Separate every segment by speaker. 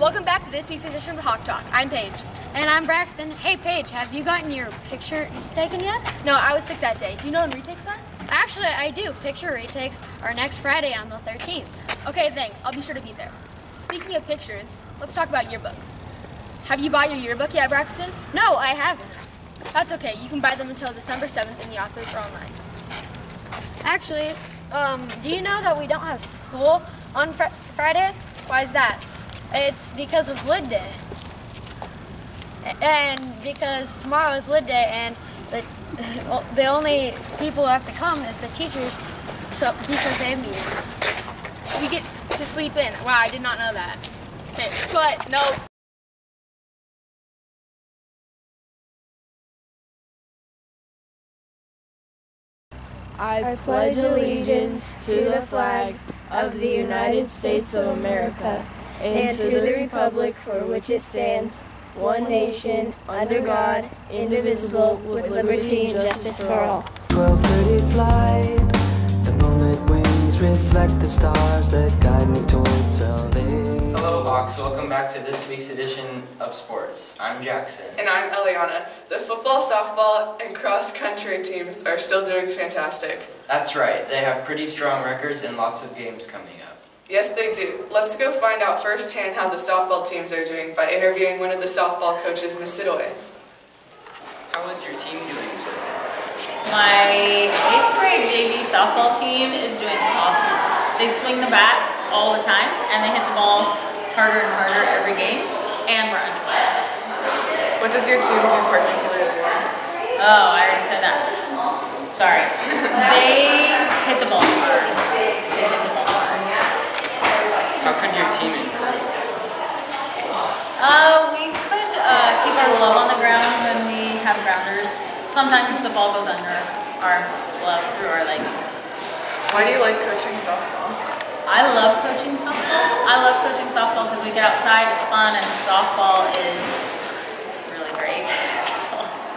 Speaker 1: Welcome back to this week's edition of Hawk Talk. I'm Paige.
Speaker 2: And I'm Braxton. Hey Paige, have you gotten your pictures taken yet?
Speaker 1: No, I was sick that day. Do you know when retakes are?
Speaker 2: Actually, I do. Picture retakes are next Friday on the 13th.
Speaker 1: Okay, thanks. I'll be sure to be there. Speaking of pictures, let's talk about yearbooks. Have you bought your yearbook yet, Braxton?
Speaker 2: No, I haven't.
Speaker 1: That's okay. You can buy them until December 7th and the authors are online.
Speaker 2: Actually, do you know that we don't have school on Friday?
Speaker 1: Why is that?
Speaker 2: It's because of Lid Day. And because tomorrow is Lid Day and the only people who have to come is the teachers, so because they have meetings.
Speaker 1: We get to sleep in. Wow, I did not know that. Okay, but no.
Speaker 3: I pledge allegiance to the flag of the United States of America and to the republic for which it stands, one nation, under God, indivisible, with liberty and justice for all.
Speaker 4: 12:30 flight, the moonlit wings reflect the stars that guide me towards salvation.
Speaker 5: Hello Hawks, welcome back to this week's edition of Sports. I'm Jackson.
Speaker 6: And I'm Eliana. The football, softball, and cross-country teams are still doing fantastic.
Speaker 5: That's right, they have pretty strong records and lots of games coming up.
Speaker 6: Yes, they do. Let's go find out firsthand how the softball teams are doing by interviewing one of the softball coaches, Miss Sidoy.
Speaker 5: How is your team doing so far?
Speaker 7: My 8th grade JV softball team is doing awesome. They swing the bat all the time, and they hit the ball harder and harder every game, and we're undefeated.
Speaker 6: What does your team do particularly well?
Speaker 7: Oh, I already said that. Sorry. They hit the ball hard. They hit the ball hard.
Speaker 5: How could your team improve?
Speaker 7: We could keep our glove on the ground when we have grounders. Sometimes the ball goes under our glove through our legs.
Speaker 6: Why do you like coaching softball?
Speaker 7: I love coaching softball. I love coaching softball because we get outside, it's fun, and softball is really great.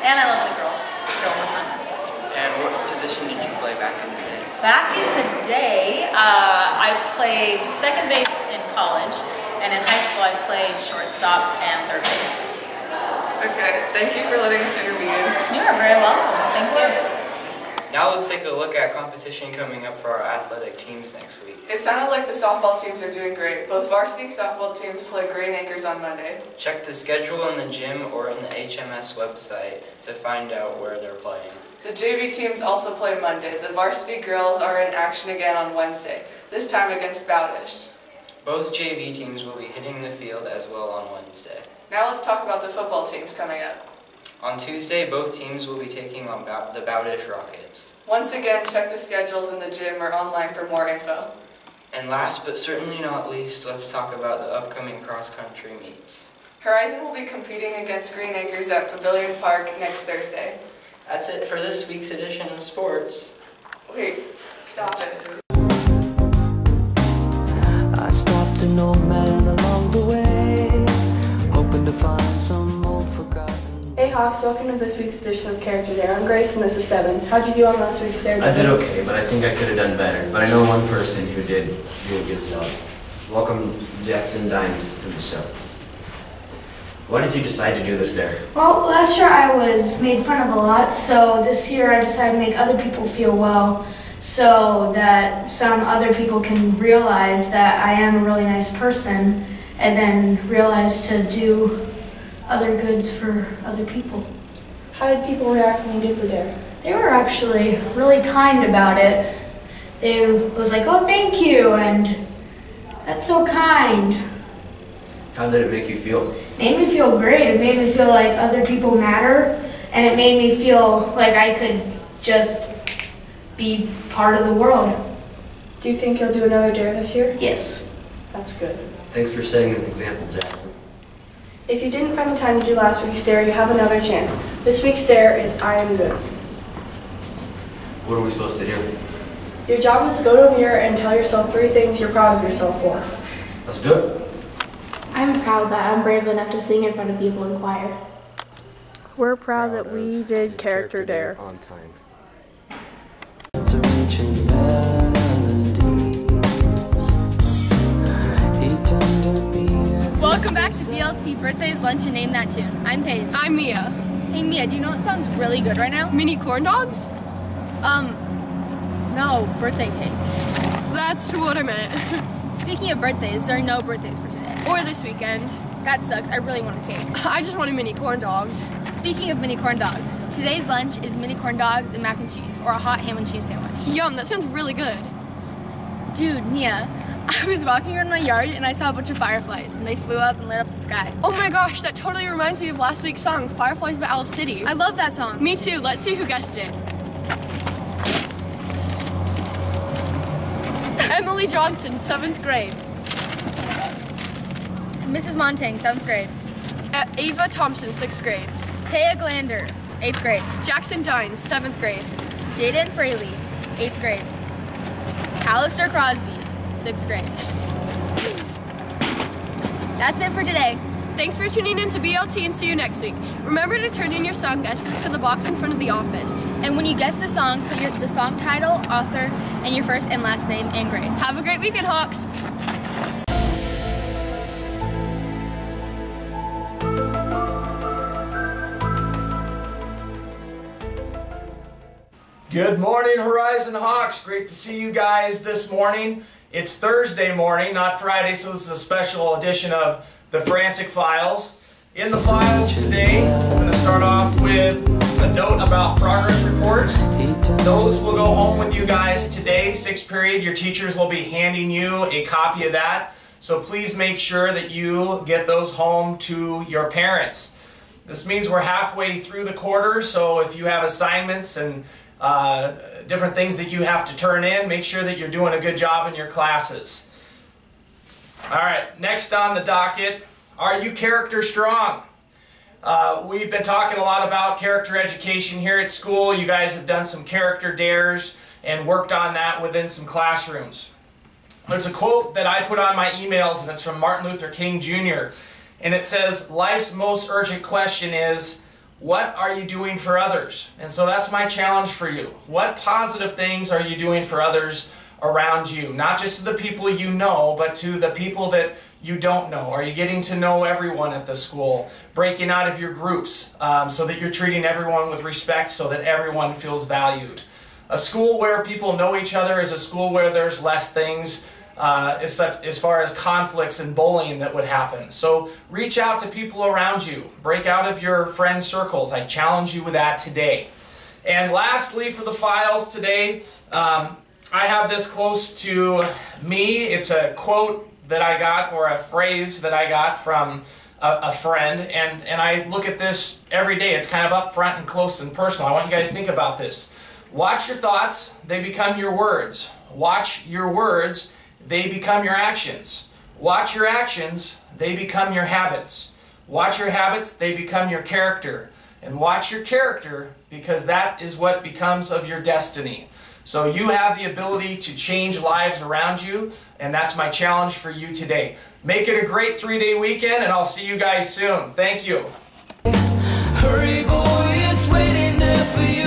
Speaker 7: And I love the girls. The girls are fun.
Speaker 5: And what position did you play back in the day?
Speaker 7: Back in the day, I played second base in college, and in high school I played shortstop and third base.
Speaker 6: Okay, thank you for letting us interview you.
Speaker 7: You are very welcome. Thank you.
Speaker 5: Now let's take a look at competition coming up for our athletic teams next week.
Speaker 6: It sounded like the softball teams are doing great. Both varsity softball teams play Green Acres on Monday.
Speaker 5: Check the schedule in the gym or in the HMS website to find out where they're playing.
Speaker 6: The JV teams also play Monday. The varsity girls are in action again on Wednesday, this time against Bowdish.
Speaker 5: Both JV teams will be hitting the field as well on Wednesday.
Speaker 6: Now let's talk about the football teams coming up.
Speaker 5: On Tuesday, both teams will be taking on the Bowdish Rockets.
Speaker 6: Once again, check the schedules in the gym or online for more info.
Speaker 5: And last but certainly not least, let's talk about the upcoming cross-country meets.
Speaker 6: Horizon will be competing against Green Acres at Pavilion Park next Thursday.
Speaker 5: That's it for this week's edition of Sports.
Speaker 6: Wait, stop it.
Speaker 4: I stopped an old man along the way, hoping to find some old forgotten.
Speaker 3: Hey Hawks, welcome to this week's edition of Character Dare. I'm Grace and this is Devin. How'd you do on last week's Dare?
Speaker 8: I did okay, but I think I could have done better. But I know one person who did do a good job. Welcome Jackson Dines to the show. Why did you decide to do this dare?
Speaker 9: Well, last year I was made fun of a lot, so this year I decided to make other people feel well so that some other people can realize that I am a really nice person and then realize to do other goods for other people.
Speaker 3: How did people react when you did the dare?
Speaker 9: They were actually really kind about it. They was like, oh, thank you, and that's so kind.
Speaker 8: How did it make you feel?
Speaker 9: It made me feel great. It made me feel like other people matter, and it made me feel like I could just be part of the world.
Speaker 3: Do you think you'll do another dare this year?
Speaker 9: Yes.
Speaker 3: That's good.
Speaker 8: Thanks for setting an example, Jackson.
Speaker 3: If you didn't find the time to do last week's dare, you have another chance. This week's dare is I am good.
Speaker 8: What are we supposed to do?
Speaker 3: Your job is to go to a mirror and tell yourself 3 things you're proud of yourself for.
Speaker 8: Let's do it.
Speaker 10: I'm proud that I'm brave enough to sing in front of people in choir.
Speaker 3: We're proud that we did Character Dare
Speaker 8: on time.
Speaker 1: Welcome back to BLT Birthdays, Lunch, and Name That Tune. I'm Paige.
Speaker 11: I'm Mia.
Speaker 1: Hey Mia, do you know what sounds really good right now?
Speaker 11: Mini corn dogs?
Speaker 1: No, birthday cake.
Speaker 11: That's what I meant.
Speaker 1: Speaking of birthdays, there are no birthdays for today.
Speaker 11: Or this weekend.
Speaker 1: That sucks, I really want a cake.
Speaker 11: I just want a mini corn dog.
Speaker 1: Speaking of mini corn dogs, today's lunch is mini corn dogs and mac and cheese, or a hot ham and cheese sandwich.
Speaker 11: Yum, that sounds really good.
Speaker 1: Dude, Mia, I was walking around my yard and I saw a bunch of fireflies, and they flew up and lit up the sky.
Speaker 11: Oh my gosh, that totally reminds me of last week's song, Fireflies by Owl City.
Speaker 1: I love that song.
Speaker 11: Me too, let's see who guessed it. Emily Johnson, 7th grade.
Speaker 1: Mrs. Montang, 7th grade.
Speaker 11: Ava Thompson, 6th grade.
Speaker 1: Taya Glander, 8th grade.
Speaker 11: Jackson Dines, 7th grade.
Speaker 1: Jaden Fraley, 8th grade. Alistair Crosby, 6th grade. That's it for today.
Speaker 11: Thanks for tuning in to BLT and see you next week. Remember to turn in your song guesses to the box in front of the office.
Speaker 1: And when you guess the song, put the song title, author, and your first and last name and grade.
Speaker 11: Have a great weekend, Hawks!
Speaker 12: Good morning, Horizon Hawks. Great to see you guys this morning. It's Thursday morning, not Friday, so this is a special edition of the Frantic Files. In the files today, I'm going to start off with a note about progress reports. Those will go home with you guys today, 6th period. Your teachers will be handing you a copy of that, so please make sure that you get those home to your parents. This means we're halfway through the quarter, so if you have assignments and different things that you have to turn in, make sure that you're doing a good job in your classes. Alright, next on the docket, are you character strong? We've been talking a lot about character education here at school. You guys have done some character dares and worked on that within some classrooms. There's a quote that I put on my emails, and it's from Martin Luther King Jr. And it says, life's most urgent question is, what are you doing for others? And so that's my challenge for you. What positive things are you doing for others around you? Not just to the people you know, but to the people that you don't know. Are you getting to know everyone at the school? Breaking out of your groups so that you're treating everyone with respect so that everyone feels valued. A school where people know each other is a school where there's less things as far as conflicts and bullying that would happen. So reach out to people around you. Break out of your friend circles. I challenge you with that today. And lastly, for the files today, I have this close to me. It's a quote that I got, or a phrase that I got from a friend, and I look at this every day. It's kind of up front and close and personal. I want you guys to think about this. Watch your thoughts, they become your words. Watch your words, they become your actions. Watch your actions, they become your habits. Watch your habits, they become your character. And watch your character, because that is what becomes of your destiny. So you have the ability to change lives around you, and that's my challenge for you today. Make it a great 3-day weekend, and I'll see you guys soon. Thank you.
Speaker 4: Hurry, boy, it's waiting there for you.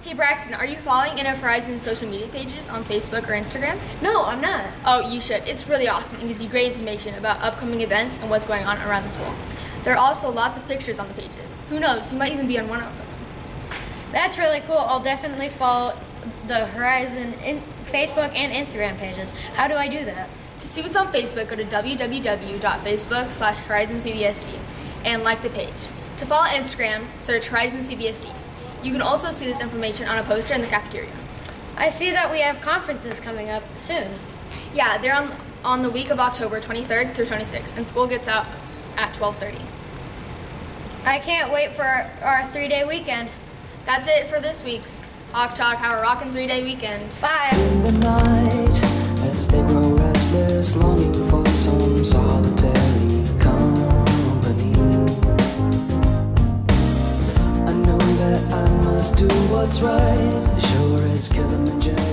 Speaker 1: Hey Braxton, are you following NF Horizon's social media pages on Facebook or Instagram?
Speaker 2: No, I'm not.
Speaker 1: Oh, you should. It's really awesome and gives you great information about upcoming events and what's going on around the school. There are also lots of pictures on the pages. Who knows, you might even be on one of them.
Speaker 2: That's really cool. I'll definitely follow the Horizon Facebook and Instagram pages. How do I do that?
Speaker 1: To see what's on Facebook, go to www.facebook/HorizonCVSD and like the page. To follow Instagram, search Horizon CVSD. You can also see this information on a poster in the cafeteria.
Speaker 2: I see that we have conferences coming up soon.
Speaker 1: Yeah, they're on the week of October 23rd through 26th, and school gets out at 12:30.
Speaker 2: I can't wait for our 3-day weekend.
Speaker 1: That's it for this week's Hawk Talk, How a Rockin' 3-Day Weekend.
Speaker 2: Bye.
Speaker 4: In the night, as they grow restless, longing for some solitary company, I know that I must do what's right. Sure as Kilimanjaro.